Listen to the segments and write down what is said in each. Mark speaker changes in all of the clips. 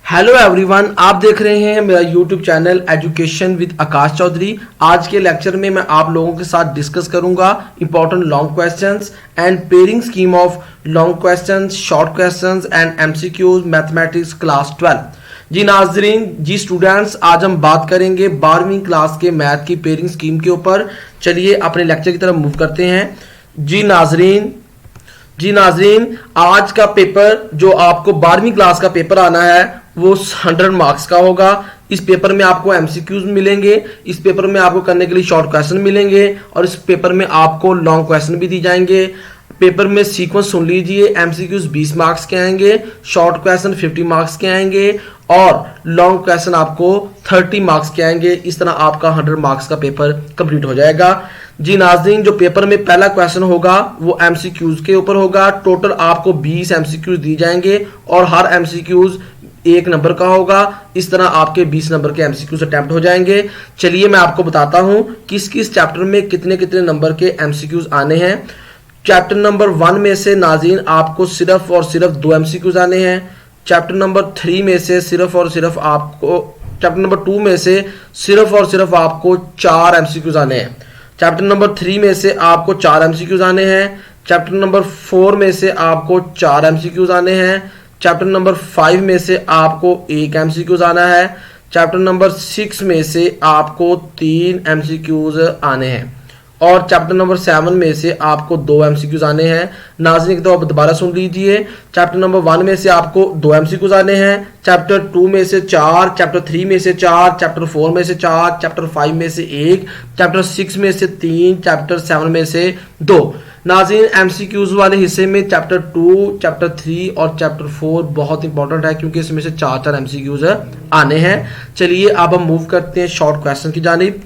Speaker 1: Hello everyone, आप देख रहे हैं मेरा यूट्यूब चैनल एजुकेशन विद आकाश चौधरी। आज के लेक्चर में मैं आप लोगों के साथ डिस्कस करूंगा important long questions and pairing scheme of long questions, short questions and MCQs mathematics class 12। जी नाजरीन, जी स्टूडेंट्स, आज हम बात करेंगे 12वीं क्लास के मैथ की पेयरिंग स्कीम के ऊपर। चलिए अपने लेक्चर की तरफ मूव करते हैं। जी नाजरीन, आज का पेपर जो आपको 12वीं क्लास का पेपर आना है वो 100 मार्क्स का होगा। इस पेपर में आपको एमसीक्यूज मिलेंगे, इस पेपर में आपको करने के लिए शॉर्ट क्वेश्चन मिलेंगे और इस पेपर में आपको लॉन्ग क्वेश्चन भी दी जाएंगे। पेपर में सीक्वेंस सुन लीजिए, एमसीक्यूज 20 मार्क्स के आएंगे, शॉर्ट क्वेश्चन 50 मार्क्स के आएंगे और लॉन्ग क्वेश्चन आपको 30 मार्क्स के आएंगे। इस तरह आपका 100 मार्क्स का पेपर कंप्लीट हो जाएगा। जी नाज़रीन, जो पेपर में पहला क्वेश्चन होगा वो एमसीक्यूज के ऊपर होगा। टोटल आपको 20 एमसीक्यूज दी जाएंगे और हर एमसीक्यूज 1 नंबर का होगा। इस तरह आपके 20 नंबर के एमसीक्यूज अटेम्प्ट हो जाएंगे। चलिए मैं आपको बताता हूं किस किस चैप्टर में कितने कितने नंबर के एमसीक्यूज आने हैं। चैप्टर नंबर 1 में से नाज़रीन आपको सिर्फ और सिर्फ 2 एमसीक्यूज आने हैं। चैप्टर नंबर 3 में से सिर्फ और सिर्फ आपको, चैप्टर नंबर 2 में से सिर्फ और सिर्फ आपको 4 एमसीक्यूज आने हैं। चैप्टर नंबर 3 में से आपको 4 एमसीक्यूज आने हैं। चैप्टर नंबर 4 में से आपको 4 एमसीक्यूज आने हैं। चैप्टर नंबर 5 में से आपको 1 एमसीक्यूज आना है। चैप्टर नंबर 6 में से आपको 3 एमसीक्यूज आने हैं और चैप्टर नंबर 7 में से आपको 2 एमसीक्यूज आने हैं। नाज़रीन, तो आप दोबारा सुन लीजिए। चैप्टर नंबर 1 में से आपको 2 एमसीक्यूज आने हैं, चैप्टर 2 में से 4, चैप्टर 3 में से 4, चैप्टर 4 में से 4, चैप्टर 5 में से 1, चैप्टर 6 में से 3, चैप्टर 7 में से 2। नाज़रीन, एमसीक्यूज वाले हिस्से में चैप्टर 2, चैप्टर 3 और चैप्टर 4 बहुत इंपॉर्टेंट है क्योंकि इसमें से 4 एमसीक्यूज आने हैं। चलिए अब हम मूव करते हैं शॉर्ट क्वेश्चन की जानिब।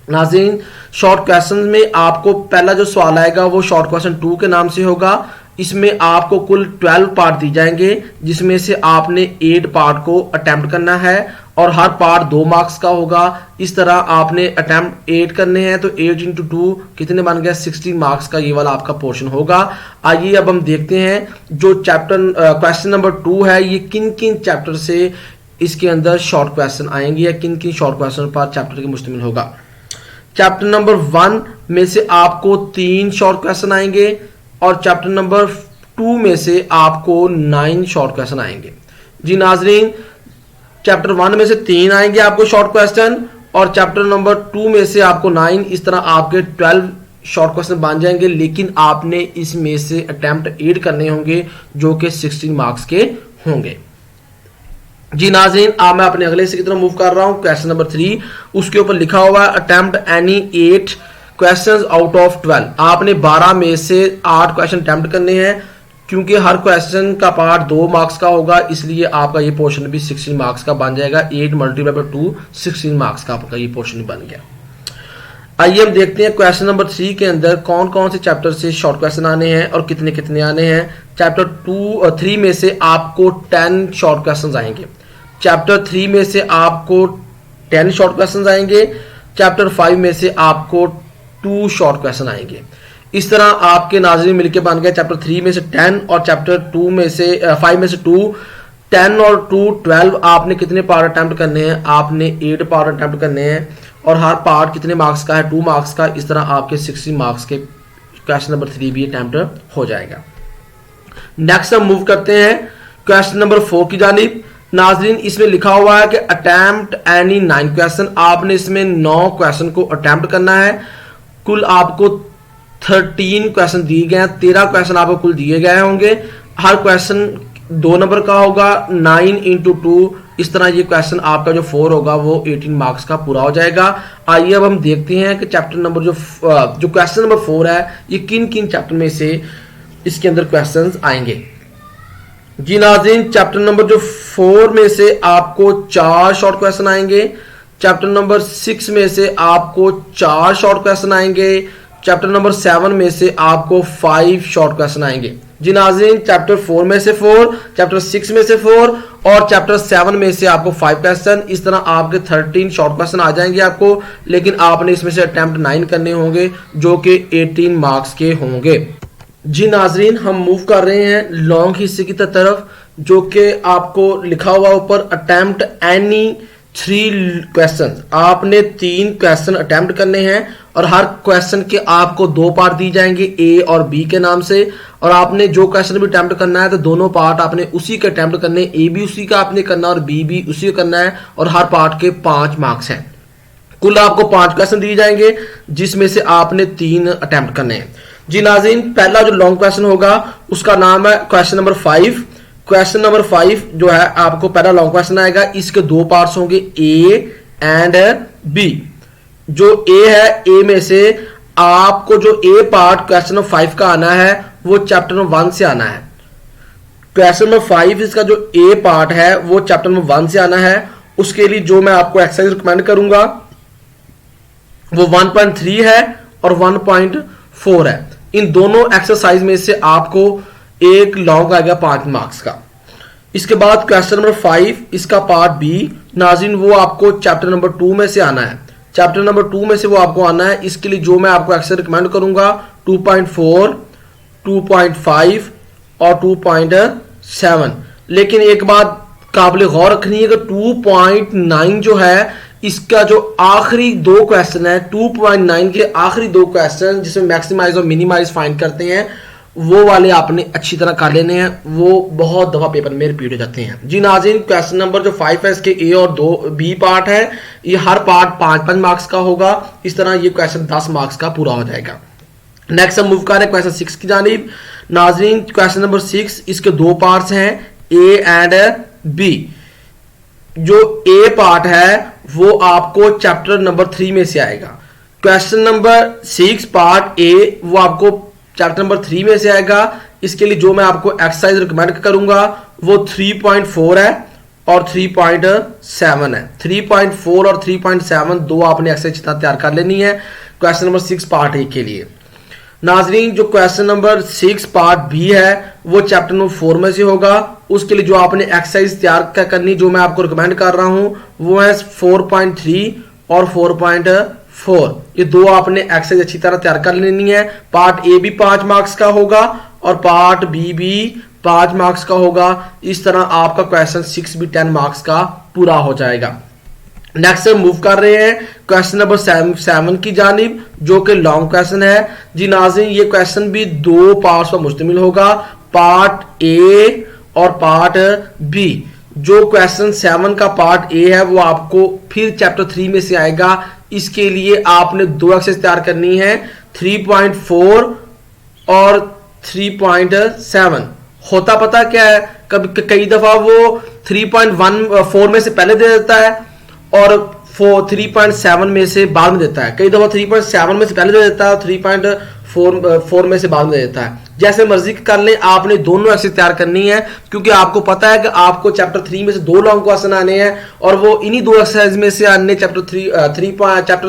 Speaker 1: नाज़रीन, शॉर्ट क्वेश्चन में आपको पहला जो सवाल आएगा वो शॉर्ट क्वेश्चन 2 के नाम से होगा। इसमें आपको कुल 12 पार्ट दी जाएंगे जिसमें से आपने 8 पार्ट को अटेम्प्ट करना है और हर पार्ट 2 मार्क्स का होगा। इस तरह आपने अटेम्प्ट 8 करने हैं तो 8 इंटू 2 कितने बन गया, 16 मार्क्स का ये वाला आपका पोर्शन होगा। आइए अब हम देखते हैं जो चैप्टर क्वेश्चन नंबर 2 है ये किन किन चैप्टर से इसके अंदर शॉर्ट क्वेश्चन आएंगे या किन किन शॉर्ट क्वेश्चन पर चैप्टर के मुश्तमिल होगा। चैप्टर नंबर 1 में से आपको 3 शॉर्ट क्वेश्चन आएंगे और चैप्टर नंबर 2 में से आपको 9 शॉर्ट क्वेश्चन आएंगे। जी नाज़रीन, चैप्टर 1 में से 3 आएंगे आपको शॉर्ट क्वेश्चन और चैप्टर नंबर 2 में से आपको 9। इस तरह आपके 12 शॉर्ट क्वेश्चन बन जाएंगे, लेकिन आपने इसमें से अटेम्प्ट 8 करने होंगे जो कि 16 मार्क्स के होंगे। जी नाज़रीन, अब मैं अपने अगले से की तरफ मूव कर रहा हूं। क्वेश्चन नंबर 3, उसके ऊपर लिखा हुआ है attempt any 8 questions out of 12। आपने 12 में से 8 क्वेश्चन अटेम्प्ट करने हैं। क्योंकि हर क्वेश्चन का पार्ट 2 मार्क्स का होगा इसलिए आपका ये पोर्शन भी 16 मार्क्स का बन जाएगा। 8 मल्टीप्लाई बाय 2 16 मार्क्स का आपका ये पोर्शन बन गया। आइए हम देखते हैं क्वेश्चन नंबर 3 के अंदर कौन कौन से चैप्टर से शॉर्ट क्वेश्चन आने हैं और कितने कितने आने हैं। चैप्टर 3 में से आपको 10 शॉर्ट क्वेश्चन आएंगे। चैप्टर 3 में से आपको 10 शॉर्ट क्वेश्चन आएंगे। चैप्टर 5 में से आपको 2 शॉर्ट क्वेश्चन आएंगे। इस तरह आपके नाज़रीन मिलके बन गए चैप्टर 3 में से 10 और चैप्टर 2 में से 5 में से 2। 10 और 2 12। आपने कितने पार्ट अटेम्प्ट करने हैं, आपने 8 पार्ट अटेम्प्ट करने हैं और हर पार्ट कितने मार्क्स का है, 2 मार्क्स का। इस तरह आपके 60 मार्क्स के क्वेश्चन नंबर 3 भी अटेम्प्ट हो जाएगा। नेक्स्ट हम मूव करते हैं क्वेश्चन नंबर 4 की जानिब। नाज़रीन, इसमें लिखा हुआ है कि अटेम्प्ट एनी 9 क्वेश्चन। आपने इसमें 9 क्वेश्चन को अटेम्प्ट करना है। कुल आपको 13 क्वेश्चन दिए गए हैं, 13 क्वेश्चन आपको कुल दिए गए होंगे। हर क्वेश्चन 2 नंबर का होगा, 9 इंटू 2। इस तरह ये क्वेश्चन आपका जो 4 होगा वो 18 मार्क्स का पूरा हो जाएगा। आइए अब हम देखते हैं कि चैप्टर नंबर जो क्वेश्चन नंबर 4 है ये किन किन चैप्टर में से इसके अंदर क्वेश्चन आएंगे। जी नाज़रीन, चैप्टर नंबर 4 में से आपको 4 शॉर्ट क्वेश्चन आएंगे। चैप्टर नंबर 6 में से आपको 4 शॉर्ट क्वेश्चन आएंगे। चैप्टर नंबर 7 में से आपको 5 शॉर्ट क्वेश्चन आएंगे। जी नाज़रीन, चैप्टर 4 में से 4, चैप्टर 6 में से 4 और चैप्टर 7 में से आपको 5 क्वेश्चन। इस तरह आपके 13 शॉर्ट क्वेश्चन आ जाएंगे आपको, लेकिन आपने इसमें से अटेम्प्ट 9 करने होंगे जो कि 18 मार्क्स के होंगे। जी नाज़रीन, हम मूव कर रहे हैं लॉन्ग हिस्से की तरफ। जो कि आपको लिखा हुआ ऊपर अटेम्प्ट एनी 3 क्वेश्चन। आपने 3 क्वेश्चन अटेम्प्ट करने हैं और हर क्वेश्चन के आपको 2 पार्ट दी जाएंगे ए और बी के नाम से, और आपने जो क्वेश्चन भी अटेम्प्ट करना है तो दोनों पार्ट आपने उसी के अटेम्प्ट करने, ए भी उसी का आपने करना और बी भी उसी का करना है, और हर पार्ट के 5 मार्क्स हैं। कुल आपको 5 क्वेश्चन दिए जाएंगे जिसमें से आपने 3 अटेम्प्ट करने हैं। जी नाज़रीन, पहला जो लॉन्ग क्वेश्चन होगा उसका नाम है क्वेश्चन नंबर 5। क्वेश्चन नंबर 5 जो है आपको पहला लॉन्ग क्वेश्चन आएगा, इसके 2 पार्ट्स होंगे ए एंड बी। जो ए है, ए में से आपको जो ए पार्ट क्वेश्चन नंबर 5 का आना है वो चैप्टर नंबर 1 से आना है। क्वेश्चन नंबर 5 इसका जो ए पार्ट है वो चैप्टर नंबर 1 से आना है। उसके लिए जो मैं आपको एक्सरसाइज रिकमेंड करूंगा वो 1.3 है और 1.4 है। इन दोनों एक्सरसाइज में से आपको एक लॉन्ग आएगा 5 मार्क्स का। इसके बाद क्वेश्चन नंबर 5 इसका पार्ट बी नाज़रीन, वो आपको चैप्टर नंबर 2 में से आना है। चैप्टर नंबर 2 में से वो आपको आना है। इसके लिए जो मैं आपको एक्सरसाइज रिकमेंड करूंगा 2.4, 2.5 और 2.7। लेकिन एक बात काबिल गौर रखनी है कि 2.9 जो है इसका जो आखिरी 2 क्वेश्चन है, 2.9 के आखिरी 2 क्वेश्चन जिसमें मैक्सिमाइज और मिनिमाइज फाइंड करते हैं, वो वाले आपने अच्छी तरह कर लेने हैं। वो बहुत दफा पेपर में रिपीट हो जाते हैं। जी नाज़रीन, क्वेश्चन नंबर जो 5 है इसके ए और 2 बी पार्ट है। ये हर पार्ट 5-5 मार्क्स का होगा। इस तरह ये क्वेश्चन 10 मार्क्स का पूरा हो जाएगा। नेक्स्ट हम मूव कर रहे हैं क्वेश्चन 6 की जानिब। नाज़रीन, क्वेश्चन नंबर 6 इसके 2 पार्ट्स हैं, ए एंड बी। जो ए पार्ट है वो आपको चैप्टर नंबर 3 में से आएगा। क्वेश्चन नंबर 6 पार्ट ए वो आपको चैप्टर नंबर 3 में से आएगा। इसके लिए जो मैं आपको एक्सरसाइज रिकमेंड करूंगा वो 3.4 है और 3.7 है। 3.4 और 3.7 दो आपने एक्सरसाइज तैयार कर लेनी है क्वेश्चन नंबर 6 पार्ट ए के लिए। नाजरीन, जो क्वेश्चन नंबर 6 पार्ट बी है वो चैप्टर नंबर 4 में से होगा। उसके लिए जो आपने एक्सरसाइज तैयार करनी, जो मैं आपको रिकमेंड कर रहा हूं वो है 4.3 और 4.4। ये दो आपने एक्सरसाइज अच्छी तरह तैयार कर लेनी है। पार्ट ए भी 5 मार्क्स का होगा और पार्ट बी भी 5 मार्क्स का होगा। इस तरह आपका क्वेश्चन 6 भी 10 मार्क्स का पूरा हो जाएगा। नेक्स्ट हम मूव कर रहे हैं क्वेश्चन नंबर 7 की जानिब, जो कि लॉन्ग क्वेश्चन है। जी नाज़रीन, ये क्वेश्चन भी 2 पार्ट्स पर मुश्तमिल होगा, पार्ट ए और पार्ट बी। जो क्वेश्चन 7 का पार्ट ए है वो आपको फिर चैप्टर 3 में से आएगा। इसके लिए आपने 2 एक्सरसाइज तैयार करनी है, 3.4 और 3.7। होता पता क्या है, कभी कई दफा वो 3.14 में से पहले दे देता है और 3.7 में से बाद में देता है। कई दफा 3.7 में से पहले दे देता है और 3.4 में से बाद में दे देता है। जैसे मर्जी कर लें, आपने दोनों एक्सरसाइज तैयार करनी है, क्योंकि आपको पता है कि आपको चैप्टर 3 में से 2 लॉन्ग क्वेश्चन आने हैं और वो इन्हीं 2 एक्सरसाइज में से आने। चैप्टर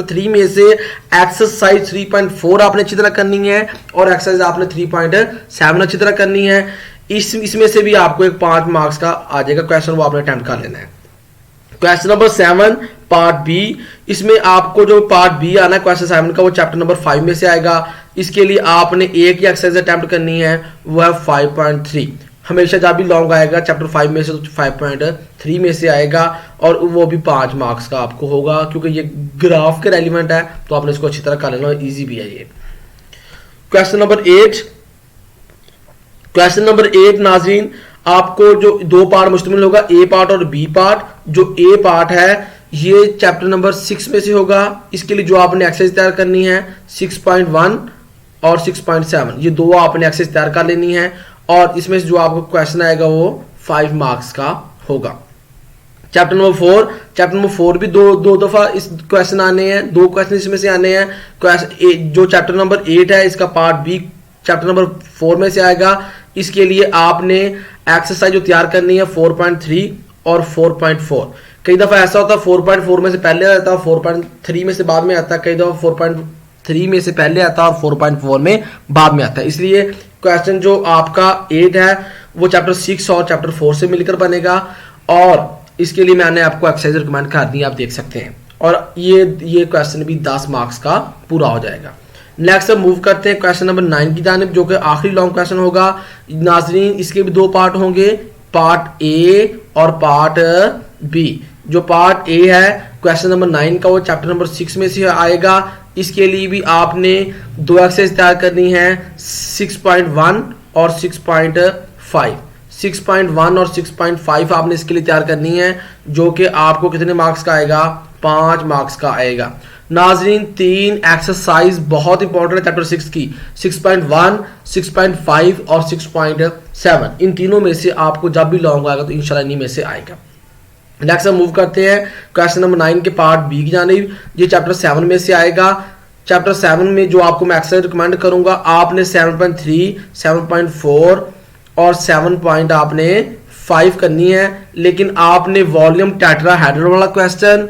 Speaker 1: 3 में से एक्सरसाइज 3.4 आपने अच्छी तरह करनी है और एक्सरसाइज आपने 3.7 अच्छी तरह करनी है। इसमें से भी आपको एक 5 मार्क्स का आ जाएगा क्वेश्चन, वो आपने अटेम्प्ट कर लेना है। क्वेश्चन नंबर 7 पार्ट बी, इसमें आपको जो पार्ट बी आना है क्वेश्चन 7 का वो चैप्टर नंबर 5 में से आएगा। इसके लिए आपने एक ही एक्सरसाइज अटेम्प्ट करनी है, वो है 5.3। हमेशा जब भी लॉन्ग आएगा चैप्टर 5 में से तो 5.3 में से आएगा और वो भी 5 मार्क्स का आपको होगा, क्योंकि ये ग्राफ के रेलिवेंट है तो आपने इसको अच्छी तरह कर लेना, इजी भी है ये। क्वेश्चन नंबर 8, क्वेश्चन नंबर 8 नाज़रीन, आपको जो 2 पार्ट मुश्तमिल होगा, ए पार्ट और बी पार्ट। जो ए पार्ट है ये चैप्टर नंबर 6 में से होगा। इसके लिए जो आपने एक्सरसाइज तैयार करनी है 6.1 और 6.7, ये 2 आपने एक्सरसाइज तैयार कर लेनी है और इसमें से जो आपको क्वेश्चन आएगा वो 5 मार्क्स का होगा। चैप्टर नंबर 4, चैप्टर नंबर 4 भी दो दफा इस क्वेश्चन आने हैं, 2 क्वेश्चन इसमें से आने हैं। जो चैप्टर नंबर 8 है इसका पार्ट बी चैप्टर नंबर 4 में से आएगा। इसके लिए आपने एक्सरसाइज जो तैयार करनी है 4.3 और 4.4। कई दफा ऐसा होता है 4.4 में से पहले आता है, 4.3 में से बाद में आता है। कई दफा 4.3 में से पहले आता है और 4.4 में बाद में आता है। इसलिए क्वेश्चन जो आपका 8 है वो चैप्टर 6 और चैप्टर 4 से मिलकर बनेगा और इसके लिए मैंने आपको एक्सरसाइज रिकमेंड कर दी, आप देख सकते हैं। और ये क्वेश्चन भी 10 मार्क्स का पूरा हो जाएगा। नेक्स्ट हम मूव करते हैं क्वेश्चन नंबर 9 की जानिब, जो कि आखिरी लॉन्ग क्वेश्चन होगा। नाजरीन, इसके भी 2 पार्ट होंगे, पार्ट ए और पार्ट बी। जो पार्ट ए है क्वेश्चन नंबर 9 का, वो चैप्टर नंबर 6 में से आएगा। इसके लिए भी आपने दो एक्सरसाइज तैयार करनी है, 6.1 और 6.5। 6.1 और 6.5 आपने इसके लिए तैयार करनी है, जो कि आपको कितने मार्क्स का आएगा, 5 मार्क्स का आएगा। नाजरीन, 3 एक्सरसाइज बहुत इंपॉर्टेंट है चैप्टर 6 की, 6.1, 6.5 और 6.7। इन तीनों में से आपको जब भी लॉन्ग आएगा तो इंशाल्लाह इन्हीं में से आएगा। नेक्स्ट हम मूव करते हैं क्वेश्चन नंबर 9 के पार्ट बी की जानिब। ये चैप्टर 7 में से आएगा। चैप्टर 7 में जो आपको मैं एक्सरसाइज रिकमेंड करूंगा, आपने 7.3, 7.4 और 7.5 करनी है। लेकिन आपने वॉल्यूम टेट्राहेड्रल वाला क्वेश्चन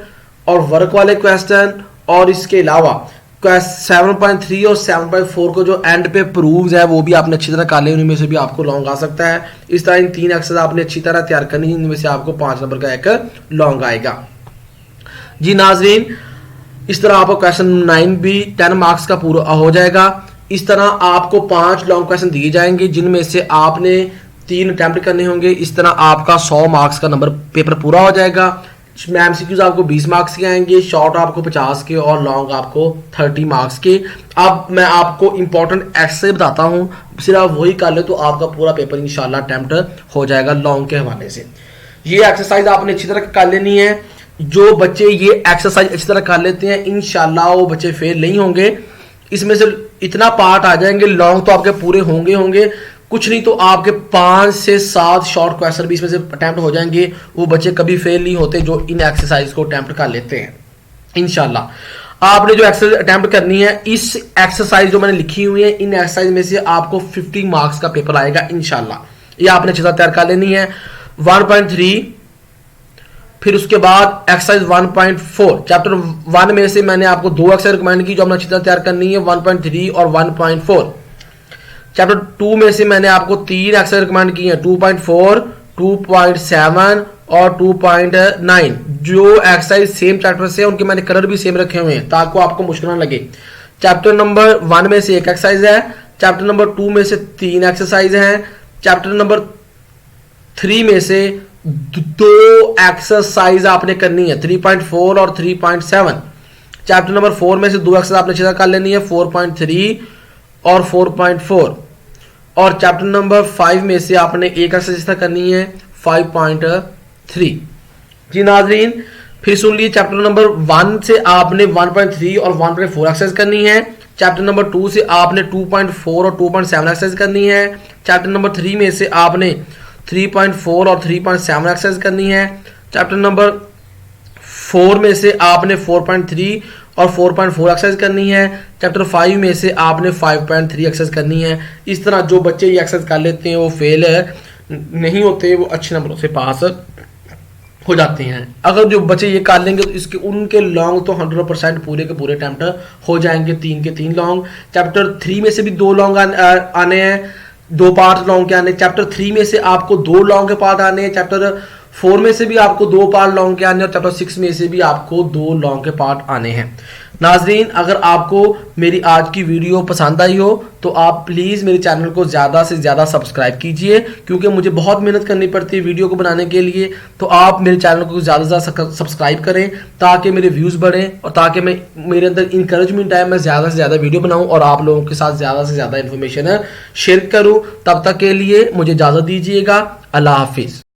Speaker 1: और वर्क वाले क्वेश्चन और इसके अलावा 7.3 और 7.4 को जो एंड पे प्रूव्स है वो भी आपने अच्छी तरह कर ले, उनमें से भी आपको लॉन्ग आ सकता है। इस तरह इन 3 एक्सरसाइज आपने अच्छी तरह तैयार करनी है, इनमें से आपको 5 नंबर का एक लॉन्ग आएगा। जी नाजरीन, इस तरह आपको क्वेश्चन 9 भी 10 मार्क्स का पूरा हो जाएगा। इस तरह आपको 5 लॉन्ग क्वेश्चन दिए जाएंगे, जिनमें से आपने 3 अटेम्प्ट करने होंगे। इस तरह आपका 100 मार्क्स का नंबर पेपर पूरा हो जाएगा। एमसीक्यूज आपको 20 मार्क्स के आएंगे, शॉर्ट आपको 50 के और लॉन्ग आपको 30 मार्क्स के। अब मैं आपको इंपॉर्टेंट एक्सरसाइज बताता हूं, सिर्फ वही कर ले तो आपका पूरा पेपर इंशाल्लाह अटेम्प्ट हो जाएगा लॉन्ग के हवाले से। ये एक्सरसाइज आपने अच्छी तरह कर लेनी है। जो बच्चे ये एक्सरसाइज अच्छी तरह कर लेते हैं इंशाल्लाह वो बच्चे फेल नहीं होंगे। इसमें से इतना पार्ट आ जाएंगे, लॉन्ग तो आपके पूरे होंगे कुछ नहीं तो आपके 5 से 7 शॉर्ट क्वेश्चन भी इसमें से अटेम्प्ट हो जाएंगे। वो बच्चे कभी फेल नहीं होते जो इन एक्सरसाइज को अटेम्प्ट कर लेते हैं। इंशाल्लाह आपने जो एक्सरसाइज अटेम्प्ट करनी है, इस एक्सरसाइज जो मैंने लिखी हुई है, इन एक्सरसाइज में से आपको 50 मार्क्स का पेपर आएगा इंशाल्लाह। ये आपने अच्छी तरह तैयार कर लेनी है। 1.3, फिर उसके बाद एक्सरसाइज 1.4। चैप्टर 1 में से मैंने आपको 2 एक्सरसाइज रिकमेंड की जो हमने अच्छी तरह तैयार करनी है, 1.3 और 1.4। चैप्टर 2 में से मैंने आपको 3 एक्सरसाइज रिकमेंड की हैं, 2.4, 2.7 और 2.9। जो एक्सरसाइज सेम चैप्टर से उनके मैंने कलर भी सेम रखे हुए हैं ताकि आपको मुश्किल ना लगे। चैप्टर नंबर 1 में से 1 एक्सरसाइज है, चैप्टर नंबर 2 में से 3 एक्सरसाइज हैं, चैप्टर नंबर 3 में से 2 एक्सरसाइज आपने करनी है, 3.4 और 3.7। चैप्टर नंबर 4 में से 2 एक्सरसाइज आपने अच्छी तरह कर लेनी है, 4.3 और 4.4। और चैप्टर नंबर 5 में से आपने एक एक्सरसाइज करनी है, 5.3। जी नाजरीन, फिर सुन लीजिए, चैप्टर नंबर 1 से आपने 1.3 और 1.4 एक्सरसाइज करनी है। चैप्टर नंबर 2 से आपने 2.4 और 2.7 एक्सरसाइज करनी है। चैप्टर नंबर 3 में से आपने 3.4 और 3.7 एक्सरसाइज करनी है। चैप्टर नंबर 4 में से आपने 4.3 और 4.4 एक्सरसाइज करनी है। चैप्टर 5 में से आपने 5.3 एक्सरसाइज करनी है। इस तरह जो बच्चे ये एक्सरसाइज कर लेते हैं वो फेल नहीं होते, वो अच्छे नंबरों से पास हो जाते हैं। अगर जो बच्चे ये कर लेंगे तो इसके उनके लॉन्ग तो 100% पूरे के पूरे अटेम्प्ट हो जाएंगे, 3 के 3 लॉन्ग। चैप्टर 3 में से भी 2 लॉन्ग आने हैं, 2 पार्ट लॉन्ग के आने। चैप्टर 3 में से आपको 2 लॉन्ग के पार्ट आने हैं। चैप्टर 4 में से भी आपको 2 पार्ट लॉन्ग के आने हैं और चैप्टर 6 में से भी आपको 2 लॉन्ग के पार्ट आने हैं। नाजरीन, अगर आपको मेरी आज की वीडियो पसंद आई हो तो आप प्लीज़ मेरे चैनल को ज़्यादा से ज़्यादा सब्सक्राइब कीजिए, क्योंकि मुझे बहुत मेहनत करनी पड़ती है वीडियो को बनाने के लिए। तो आप मेरे चैनल को ज़्यादा से ज़्यादा सब्सक्राइब करें ताकि मेरे व्यूज़ बढ़ें और ताकि मेरे अंदर इंकरेजमेंट आए, मैं ज़्यादा से ज़्यादा वीडियो बनाऊँ और आप लोगों के साथ ज़्यादा से ज़्यादा इन्फॉर्मेशन शेयर करूँ। तब तक के लिए मुझे इजाज़त दीजिएगा। अल्लाह हाफिज़।